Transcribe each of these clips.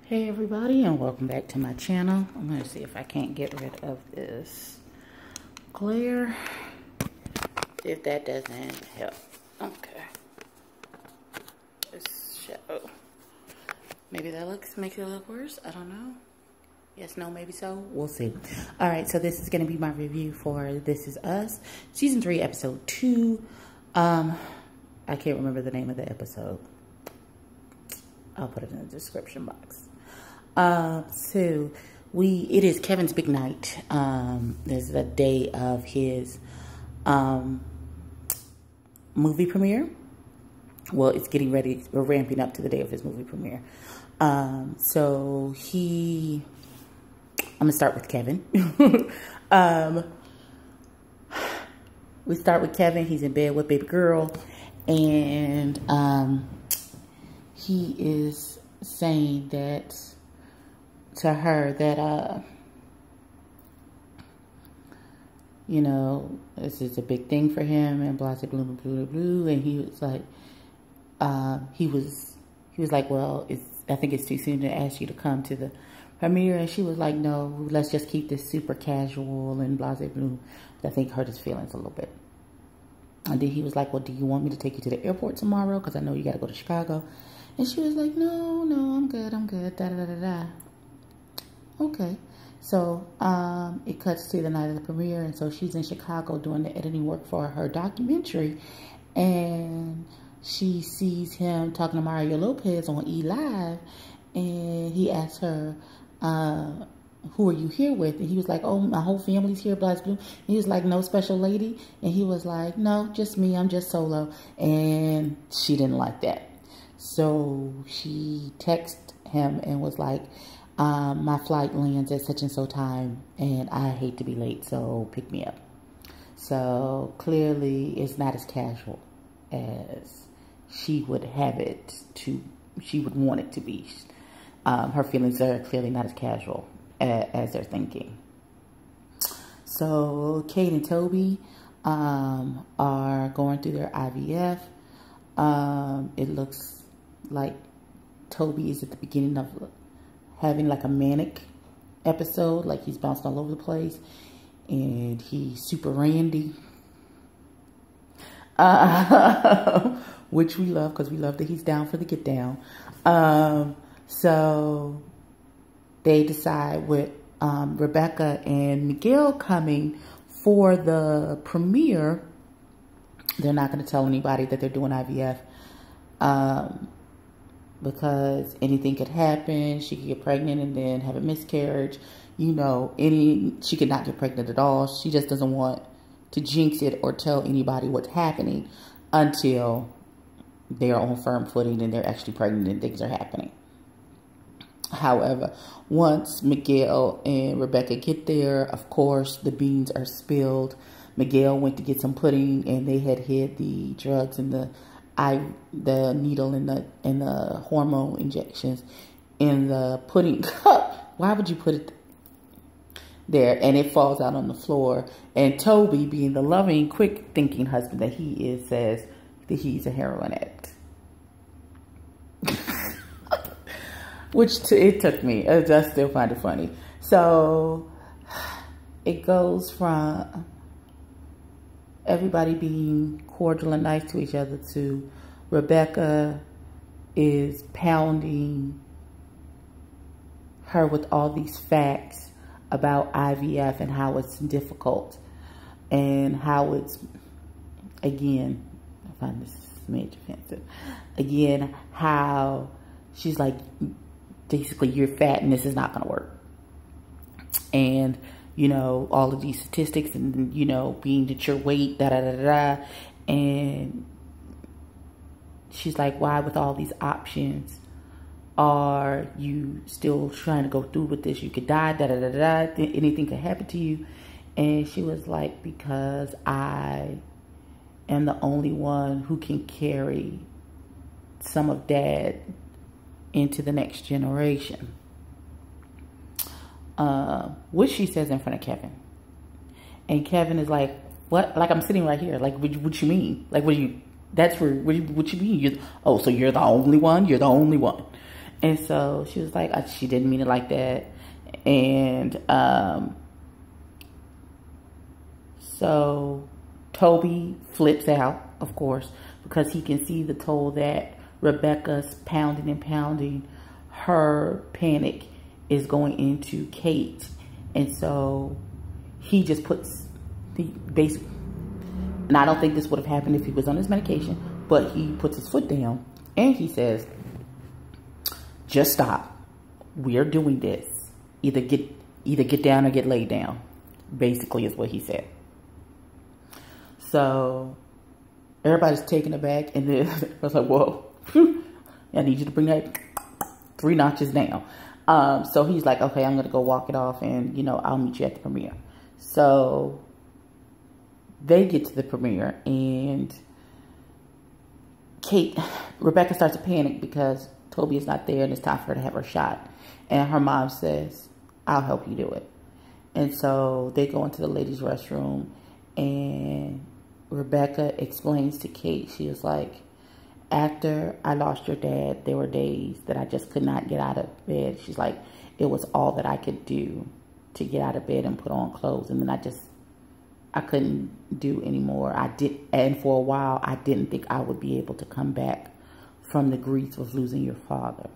Hey everybody, and welcome back to my channel. I'm going to see if I can't get rid of this glare, if that doesn't help. Okay, this shadow, maybe that makes it look worse. I don't know. Yes, no, maybe so. We'll see. All right, so this is going to be my review for This Is Us season 3 episode 2. I can't remember the name of the episode. I'll put it in the description box. So it is Kevin's big night. This is the day of his movie premiere. Well, it's getting ready. We're ramping up to the day of his movie premiere. I'm gonna start with Kevin. We start with Kevin. He's in bed with baby girl, and he is saying that to her that you know, this is a big thing for him, and blah blah blah blah blah. And he was like, he was like, well, I think it's too soon to ask you to come to the premiere. And she was like, no, let's just keep this super casual and blah blah blah. I think hurt his feelings a little bit. And then he was like, well, do you want me to take you to the airport tomorrow? Because I know you got to go to Chicago. And she was like, no, I'm good, da da da da. Okay. So, it cuts to the night of the premiere, and so she's in Chicago doing the editing work for her documentary, and she sees him talking to Mario Lopez on E! Live, and he asks her, who are you here with? And he was like, oh, my whole family's here, blah, blah. And he was like, no special lady? And he was like, no, just me, I'm just solo. And she didn't like that. So she texted him and was like, my flight lands at such and so time, and I hate to be late, so pick me up. So clearly it's not as casual as she would have it she would want it to be. Her feelings are clearly not as casual as they're thinking. So Kate and Toby are going through their IVF. It looks like Toby is at the beginning of having like a manic episode, like he's bouncing all over the place, and he's super randy, which we love, because we love that he's down for the get down. So they decide with Rebecca and Miguel coming for the premiere, they're not going to tell anybody that they're doing IVF, because anything could happen. She could get pregnant and then have a miscarriage. You know, she could not get pregnant at all. She just doesn't want to jinx it or tell anybody what's happening until they're on firm footing and they're actually pregnant and things are happening. However, once Miguel and Rebecca get there, of course, the beans are spilled. Miguel went to get some pudding, and they had hid the drugs and the needle and the hormone injections in the pudding cup. Why would you put it there? And it falls out on the floor. And Toby, being the loving, quick thinking husband that he is, says that he's a heroin addict. Which it took me. I still find it funny. So it goes from everybody being cordial and nice to each other to Rebecca is pounding her with all these facts about IVF and how it's difficult, and how it's, again, I find this major offensive, again, how she's like, basically, you're fat and this is not going to work. And, you know, all of these statistics, and, you know, being at your weight, da da da da. And she's like, why, with all these options, are you still trying to go through with this? You could die, da da da da. Anything could happen to you. And she was like, because I am the only one who can carry some of Dad into the next generation. Which she says in front of Kevin. And Kevin is like, what? Like, I'm sitting right here. Like, what you mean? Like, what you mean? So you're the only one? You're the only one. And so she was like, she didn't mean it like that. And so Toby flips out, of course, because he can see the toll that Rebecca's pounding and pounding. Her panic is going into Kate. And so he just puts the basic, and I don't think this would have happened if he was on his medication, but he puts his foot down and he says, just stop. We're doing this. Either get down or get laid down, basically is what he said. So everybody's taken aback, and then I was like, whoa, I need you to bring that 3 notches down. So he's like, okay, I'm going to go walk it off, and, you know, I'll meet you at the premiere. So they get to the premiere, and Rebecca starts to panic because Toby is not there, and it's time for her to have her shot. And her mom says, I'll help you do it. And so they go into the ladies' restroom, and Rebecca explains to Kate, she was like, after I lost your dad, there were days that I just could not get out of bed. She's like, it was all that I could do to get out of bed and put on clothes. And then I couldn't do anymore. And for a while, I didn't think I would be able to come back from the grief of losing your father.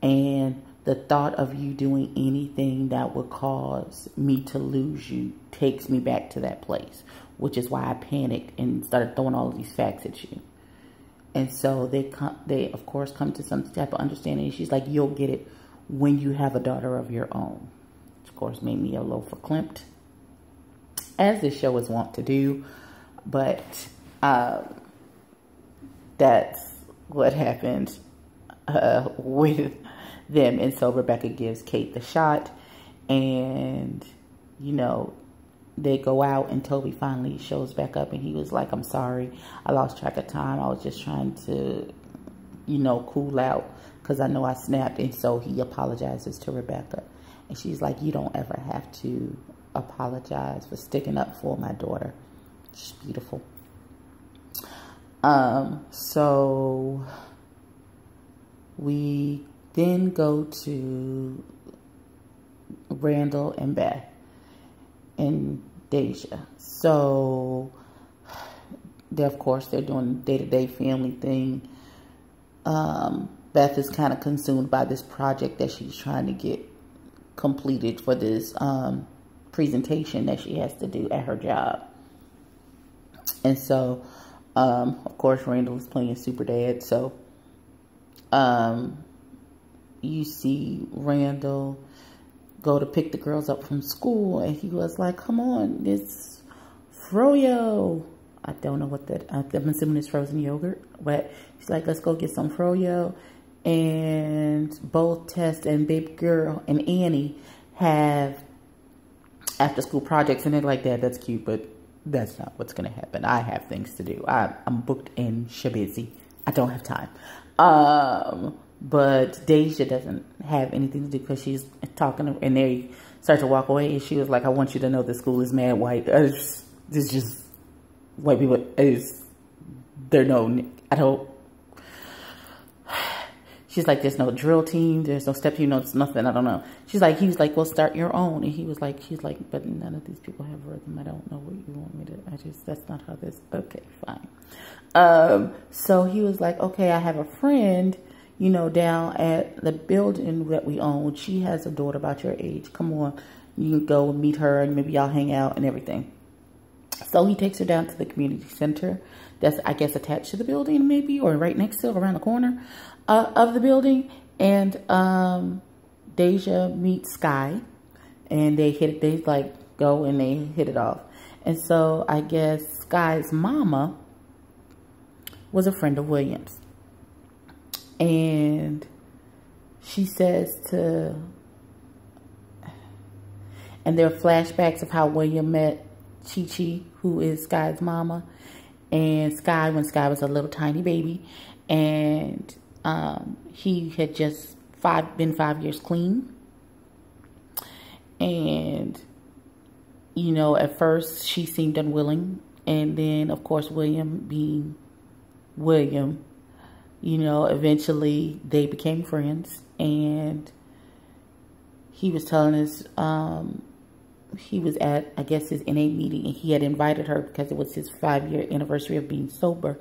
And the thought of you doing anything that would cause me to lose you takes me back to that place, which is why I panicked and started throwing all of these facts at you. And so they of course come to some type of understanding. She's like, you'll get it when you have a daughter of your own. Which of course made me a little verklempt, as this show is wont to do. But that's what happened with them. And so Rebecca gives Kate the shot, and, you know, they go out, and Toby finally shows back up, and he was like, I'm sorry, I lost track of time. I was just trying to, you know, cool out because I know I snapped. And so he apologizes to Rebecca, and she's like, you don't ever have to apologize for sticking up for my daughter. She's beautiful. So we then go to Randall and Beth and Deja. So of course they're doing day-to-day family thing. Beth is kind of consumed by this project that she's trying to get completed for this presentation that she has to do at her job. And so of course Randall is playing super dad. So you see Randall go to pick the girls up from school, and he was like, come on, it's froyo. I don't know what that, I'm assuming it's frozen yogurt, but she's like, let's go get some froyo. And both Tess and baby girl and Annie have after school projects, and they're like, Dad, that's cute, but that's not what's going to happen. I have things to do. I'm booked and busy. I don't have time. But Deja doesn't have anything to do because she's talking to, and they start to walk away, and she was like, I want you to know the school is mad white. It's just white people. They're no, I don't. She's like, there's no drill team. There's no step team. No, it's nothing. I don't know. He was like, well, start your own. And she's like, but none of these people have rhythm. I don't know what you want me to, that's not how this, okay, fine. So he was like, okay, I have a friend, you know, down at the building that we own. She has a daughter about your age. Come on, you can go and meet her, and maybe y'all hang out and everything. So he takes her down to the community center that's, I guess, attached to the building maybe, or right next to, around the corner of the building. And Deja meets Sky, and they like go and they hit it off. And so I guess Sky's mama was a friend of William's. And she says and there are flashbacks of how William met Chi-Chi, who is Sky's mama, and Sky when Sky was a little tiny baby, and he had just been 5 years clean. And, you know, at first she seemed unwilling, and then of course William being William You know, eventually they became friends, and he was telling us, he was at, I guess, his NA meeting, and he had invited her because it was his 5-year anniversary of being sober.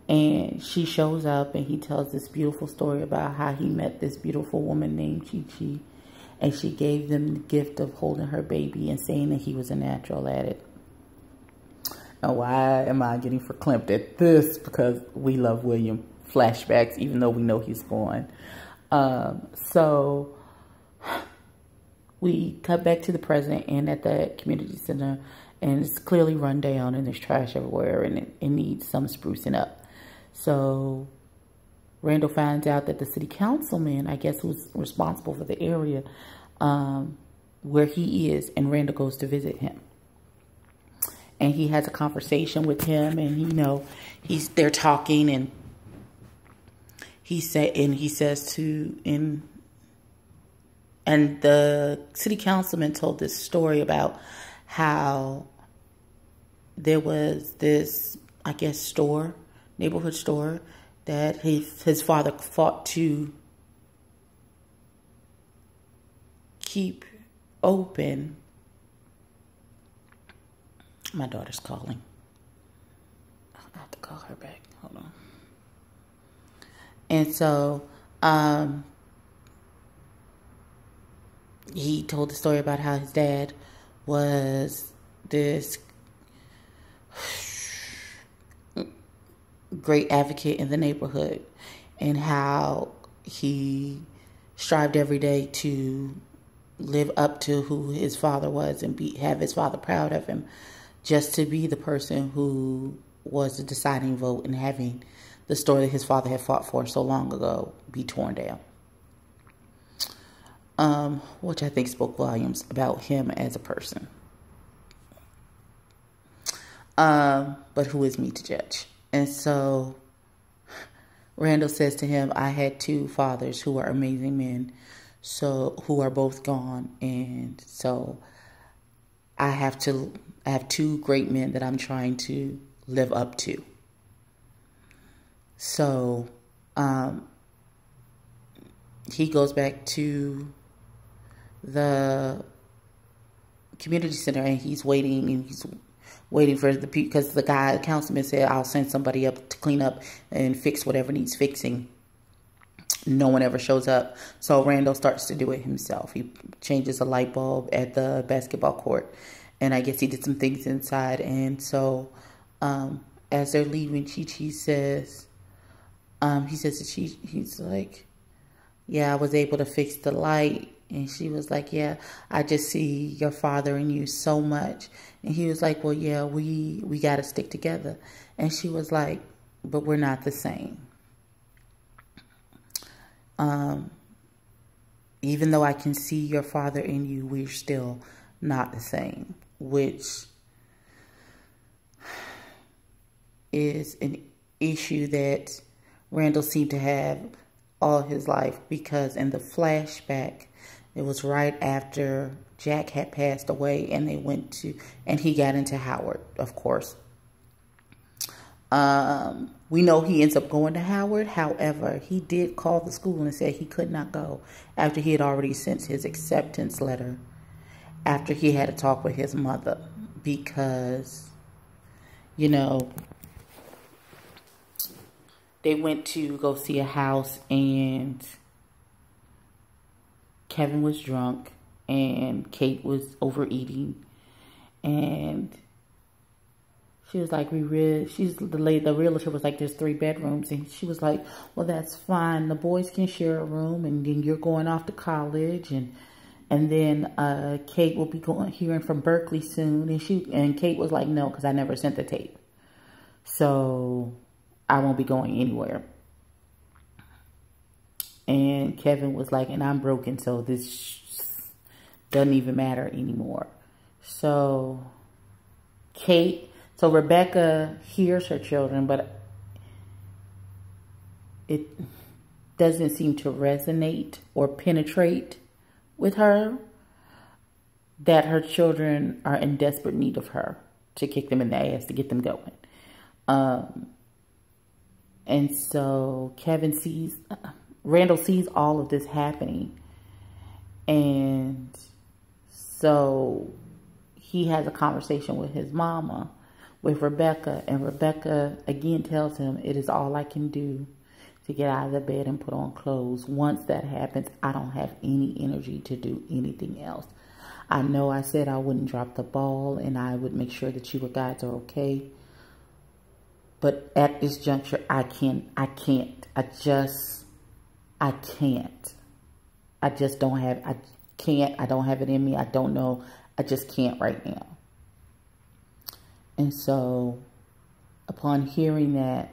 And she shows up, and he tells this beautiful story about how he met this beautiful woman named Chi Chi, and she gave them the gift of holding her baby and saying that he was a natural at it. Now, why am I getting verklempt at this? Because we love William flashbacks, even though we know he's gone. So we cut back to the present and at the community center, and it's clearly run down, and there's trash everywhere, and it needs some sprucing up. So Randall finds out that the city councilman, I guess, who's responsible for the area where he is, and Randall goes to visit him. And he has a conversation with him, and you know, they're talking, and he says and the city councilman told this story about how there was this, I guess, neighborhood store that his father fought to keep open. My daughter's calling. I have to call her back. Hold on. And so he told the story about how his dad was this great advocate in the neighborhood, and how he strived every day to live up to who his father was and have his father proud of him, just to be the person who was the deciding vote in having the store that his father had fought for so long ago be torn down. Which I think spoke volumes about him as a person. But who is me to judge? And so Randall says to him, I had 2 fathers who are amazing men, who are both gone. And so I have 2 great men that I'm trying to live up to. So he goes back to the community center, and he's waiting for the people, because the councilman said, I'll send somebody up to clean up and fix whatever needs fixing. No one ever shows up. So Randall starts to do it himself. He changes a light bulb at the basketball court, and I guess he did some things inside. And so as they're leaving, Chi says, he says to Chi, he's like, yeah, I was able to fix the light. And she was like, yeah, I just see your father in you so much. And he was like, well, yeah, we got to stick together. And she was like, but we're not the same. Even though I can see your father in you, we're still not the same, which is an issue that Randall seemed to have all his life, because in the flashback, it was right after Jack had passed away, and and he got into Howard, of course. We know he ends up going to Howard. However, he did call the school and said he could not go after he had already sent his acceptance letter, after he had a talk with his mother, because, you know, they went to go see a house, and Kevin was drunk, and Kate was overeating, and she was like, the realtor was like, there's 3 bedrooms, and she was like, well, that's fine. The boys can share a room, and then you're going off to college, and then Kate will be hearing from Berkeley soon, and Kate was like, no, because I never sent the tape, so I won't be going anywhere. And Kevin was like, and I'm broken, so this doesn't even matter anymore. So Rebecca hears her children, but it doesn't seem to resonate or penetrate with her that her children are in desperate need of her to kick them in the ass to get them going. And so Randall sees all of this happening. And so he has a conversation with his mama, with Rebecca. And Rebecca again tells him, it is all I can do to get out of the bed and put on clothes. Once that happens, I don't have any energy to do anything else. I know I said I wouldn't drop the ball and I would make sure that you guys are okay. But at this juncture, I can't. I can't. I just don't have, I can't. I don't have it in me. I don't know. I just can't right now. And so upon hearing that,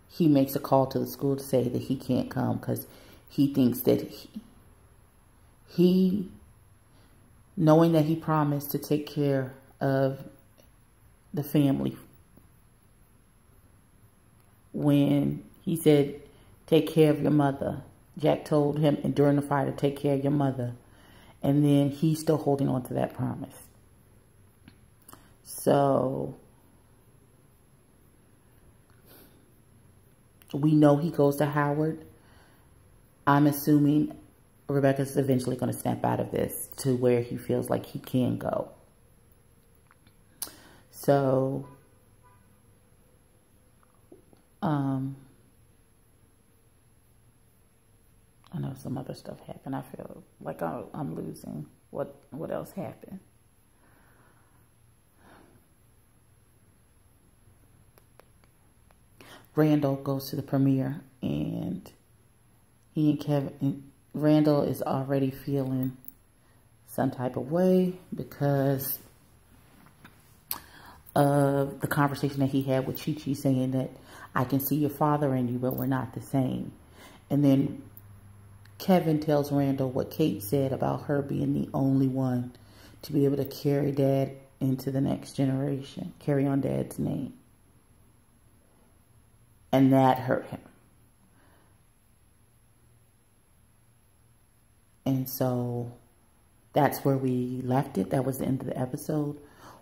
he makes a call to the school to say that he can't come because he thinks that he, knowing that he promised to take care of the family, when he said, take care of your mother, Jack told him and during the fire to take care of your mother. And then he's still holding on to that promise. So we know he goes to Howard. I'm assuming Rebecca's eventually going to snap out of this to where he feels like he can go. So, I know some other stuff happened. I feel like I'm losing what else happened. Randall goes to the premiere and he and Kevin, Randall is already feeling some type of way because of the conversation that he had with Chi-Chi saying that I can see your father in you, but we're not the same. And then Kevin tells Randall what Kate said about her being the only one to be able to carry Dad into the next generation, carry on Dad's name. And that hurt him. And so that's where we left it. That was the end of the episode,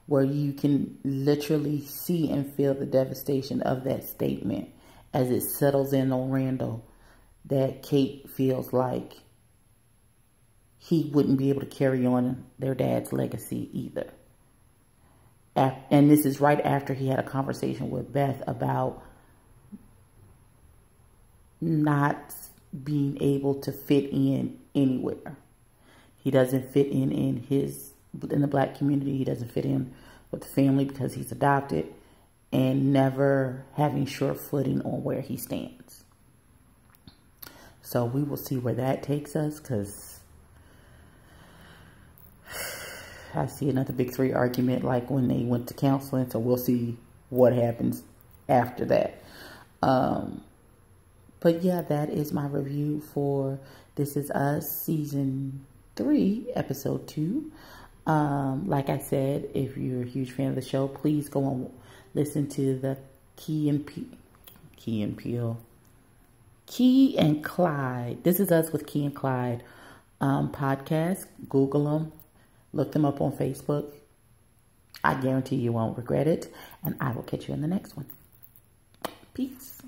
where you can literally see and feel the devastation of that statement as it settles in on Randall, that Kate feels like he wouldn't be able to carry on their dad's legacy either. And this is right after he had a conversation with Beth about not being able to fit in anywhere. He doesn't fit in the Black community. He doesn't fit in with the family because he's adopted, and never having sure footing on where he stands. So we will see where that takes us, because I see another big three argument like when they went to counseling. So we'll see what happens after that. But yeah, that is my review for This Is Us Season 3, Episode 2. Like I said, if you're a huge fan of the show, please go and listen to the Key and Clyde. This Is Us with Key and Clyde podcast. Google them. Look them up on Facebook. I guarantee you won't regret it. And I will catch you in the next one. Peace.